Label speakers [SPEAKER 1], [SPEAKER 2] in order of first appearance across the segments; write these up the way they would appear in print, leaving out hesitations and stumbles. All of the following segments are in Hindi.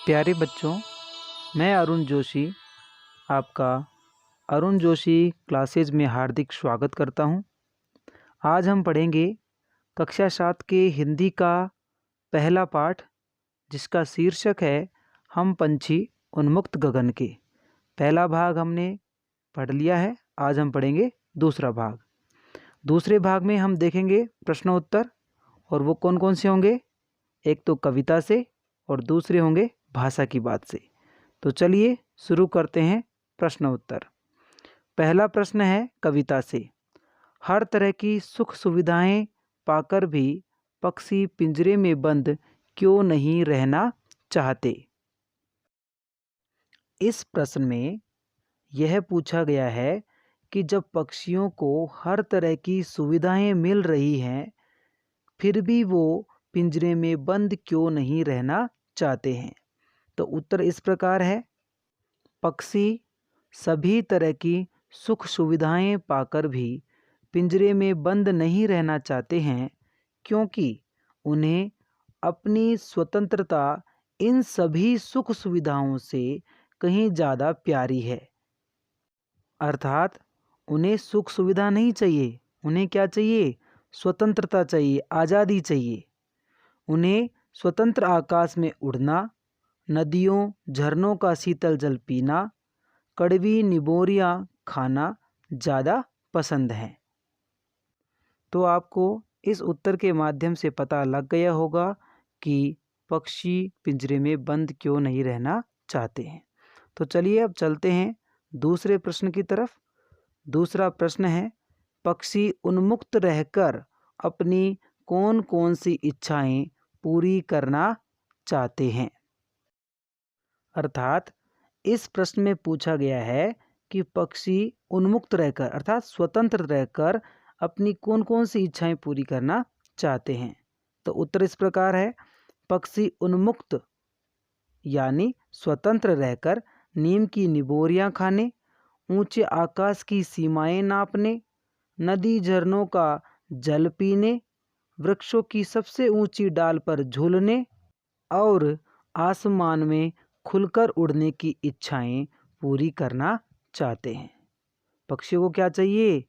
[SPEAKER 1] प्यारे बच्चों, मैं अरुण जोशी आपका अरुण जोशी क्लासेज में हार्दिक स्वागत करता हूं। आज हम पढ़ेंगे कक्षा 7 के हिंदी का पहला पाठ, जिसका शीर्षक है हम पंछी उन्मुक्त गगन के। पहला भाग हमने पढ़ लिया है। आज हम पढ़ेंगे दूसरा भाग। दूसरे भाग में हम देखेंगे प्रश्नोत्तर, और वो कौन कौन से होंगे। एक तो कविता से और दूसरे होंगे भाषा की बात से। तो चलिए शुरू करते हैं प्रश्नोत्तर। पहला प्रश्न है कविता से। हर तरह की सुख सुविधाएं पाकर भी पक्षी पिंजरे में बंद क्यों नहीं रहना चाहते। इस प्रश्न में यह पूछा गया है कि जब पक्षियों को हर तरह की सुविधाएं मिल रही हैं, फिर भी वो पिंजरे में बंद क्यों नहीं रहना चाहते हैं। तो उत्तर इस प्रकार है। पक्षी सभी तरह की सुख सुविधाएं पाकर भी पिंजरे में बंद नहीं रहना चाहते हैं, क्योंकि उन्हें अपनी स्वतंत्रता इन सभी सुख सुविधाओं से कहीं ज़्यादा प्यारी है। अर्थात उन्हें सुख सुविधा नहीं चाहिए, उन्हें क्या चाहिए? स्वतंत्रता चाहिए, आज़ादी चाहिए। उन्हें स्वतंत्र आकाश में उड़ना, नदियों झरनों का शीतल जल पीना, कड़वी निबोरियाँ खाना ज़्यादा पसंद है। तो आपको इस उत्तर के माध्यम से पता लग गया होगा कि पक्षी पिंजरे में बंद क्यों नहीं रहना चाहते हैं। तो चलिए अब चलते हैं दूसरे प्रश्न की तरफ। दूसरा प्रश्न है, पक्षी उन्मुक्त रहकर अपनी कौन कौन सी इच्छाएं पूरी करना चाहते हैं। अर्थात इस प्रश्न में पूछा गया है कि पक्षी उन्मुक्त रहकर अर्थात स्वतंत्र रहकर अपनी कौन कौन सी इच्छाएं पूरी करना चाहते हैं। तो उत्तर इस प्रकार है। पक्षी उन्मुक्त यानी स्वतंत्र रहकर नीम की निबोरियां खाने, ऊंचे आकाश की सीमाएं नापने, नदी झरनों का जल पीने, वृक्षों की सबसे ऊंची डाल पर झूलने और आसमान में खुलकर उड़ने की इच्छाएं पूरी करना चाहते हैं। पक्षियों को क्या चाहिए?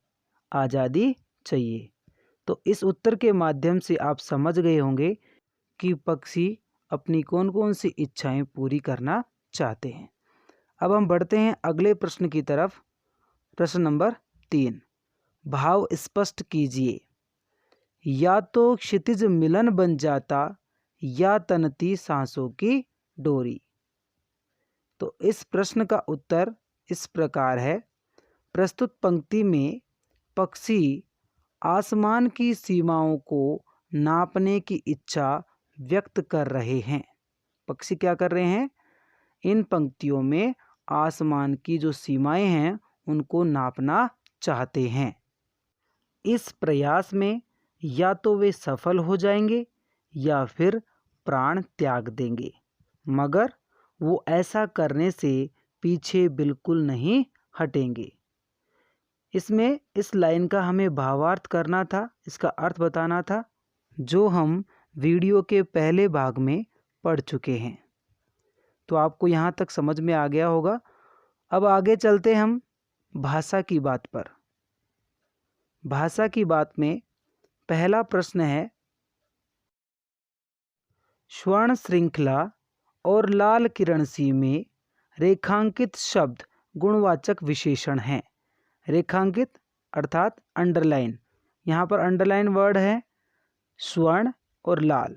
[SPEAKER 1] आज़ादी चाहिए। तो इस उत्तर के माध्यम से आप समझ गए होंगे कि पक्षी अपनी कौन कौन सी इच्छाएं पूरी करना चाहते हैं। अब हम बढ़ते हैं अगले प्रश्न की तरफ। प्रश्न नंबर 3, भाव स्पष्ट कीजिए। या तो क्षितिज मिलन बन जाता या तनती सांसों की डोरी। तो इस प्रश्न का उत्तर इस प्रकार है। प्रस्तुत पंक्ति में पक्षी आसमान की सीमाओं को नापने की इच्छा व्यक्त कर रहे हैं। पक्षी क्या कर रहे हैं? इन पंक्तियों में आसमान की जो सीमाएं हैं उनको नापना चाहते हैं। इस प्रयास में या तो वे सफल हो जाएंगे या फिर प्राण त्याग देंगे, मगर वो ऐसा करने से पीछे बिल्कुल नहीं हटेंगे। इसमें इस लाइन का हमें भावार्थ करना था, इसका अर्थ बताना था, जो हम वीडियो के पहले भाग में पढ़ चुके हैं। तो आपको यहाँ तक समझ में आ गया होगा। अब आगे चलते हम भाषा की बात पर। भाषा की बात में पहला प्रश्न है, स्वर्ण श्रृंखला और लाल किरण सी में रेखांकित शब्द गुणवाचक विशेषण हैं। रेखांकित अर्थात अंडरलाइन, यहाँ पर अंडरलाइन वर्ड है स्वर्ण और लाल।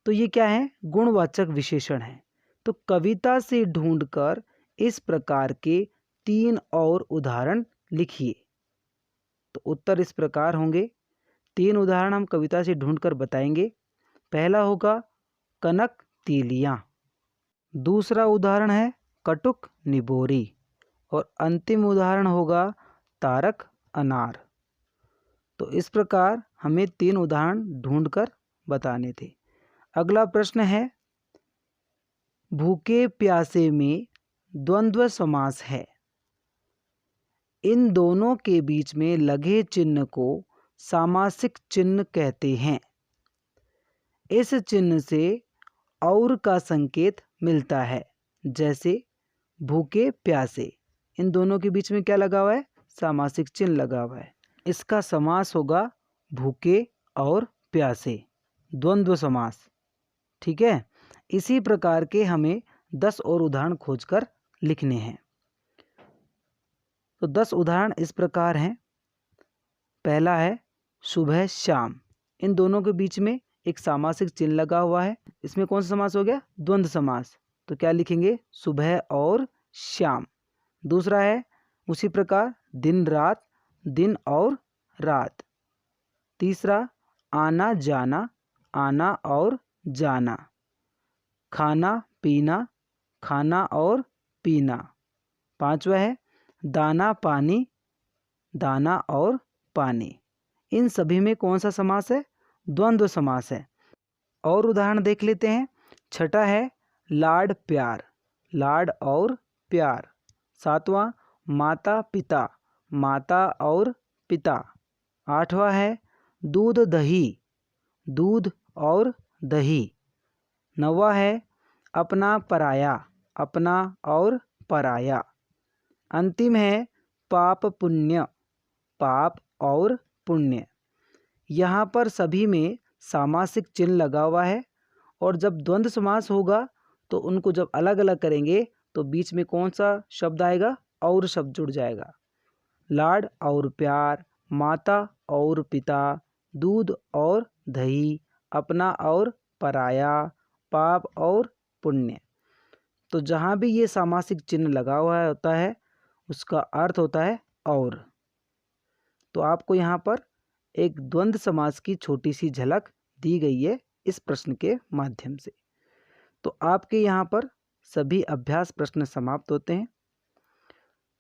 [SPEAKER 1] तो ये क्या है? गुणवाचक विशेषण है। तो कविता से ढूंढकर इस प्रकार के 3 और उदाहरण लिखिए। तो उत्तर इस प्रकार होंगे। 3 उदाहरण हम कविता से ढूंढकर बताएंगे। पहला होगा कनक तीलियाँ, दूसरा उदाहरण है कटुक निबोरी, और अंतिम उदाहरण होगा तारक अनार। तो इस प्रकार हमें 3 उदाहरण ढूंढकर बताने थे। अगला प्रश्न है, भूखे प्यासे में द्वंद्व समास है। इन दोनों के बीच में लगे चिन्ह को सामासिक चिन्ह कहते हैं। इस चिन्ह से और का संकेत मिलता है। जैसे भूखे प्यासे, इन दोनों के बीच में क्या लगा हुआ है? सामासिक चिन्ह लगा हुआ है। इसका समास होगा भूखे और प्यासे, द्वंद्व समास। ठीक है। इसी प्रकार के हमें 10 और उदाहरण खोजकर लिखने हैं। तो 10 उदाहरण इस प्रकार हैं। पहला है सुबह शाम, इन दोनों के बीच में एक सामासिक चिन्ह लगा हुआ है। इसमें कौन सा समास हो गया? द्वंद्व समास। तो क्या लिखेंगे? सुबह और शाम। दूसरा है उसी प्रकार दिन रात, दिन और रात। तीसरा आना जाना, आना और जाना। खाना पीना, खाना और पीना। पांचवा है दाना पानी, दाना और पानी। इन सभी में कौन सा समास है? द्वंद्व समास है। और उदाहरण देख लेते हैं। छठा है लाड प्यार, लाड और प्यार। सातवां माता पिता, माता और पिता। आठवां है दूध दही, दूध और दही। नौवां है अपना पराया, अपना और पराया। अंतिम है पाप पुण्य, पाप और पुण्य। यहाँ पर सभी में सामासिक चिन्ह लगा हुआ है, और जब द्वंद्व समास होगा तो उनको जब अलग अलग करेंगे तो बीच में कौन सा शब्द आएगा? और शब्द जुड़ जाएगा। लाड और प्यार, माता और पिता, दूध और दही, अपना और पराया, पाप और पुण्य। तो जहाँ भी ये सामासिक चिन्ह लगा हुआ होता है उसका अर्थ होता है और। तो आपको यहाँ पर एक द्वंद्व समास की छोटी सी झलक दी गई है इस प्रश्न के माध्यम से। तो आपके यहाँ पर सभी अभ्यास प्रश्न समाप्त होते हैं।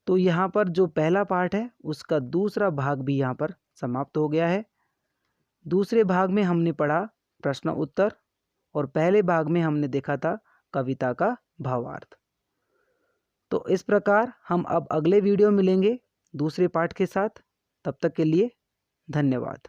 [SPEAKER 1] तो यहाँ पर जो पहला पार्ट है उसका दूसरा भाग भी यहाँ पर समाप्त हो गया है। दूसरे भाग में हमने पढ़ा प्रश्न उत्तर, और पहले भाग में हमने देखा था कविता का भावार्थ। तो इस प्रकार हम अब अगले वीडियो मिलेंगे दूसरे पार्ट के साथ। तब तक के लिए धन्यवाद।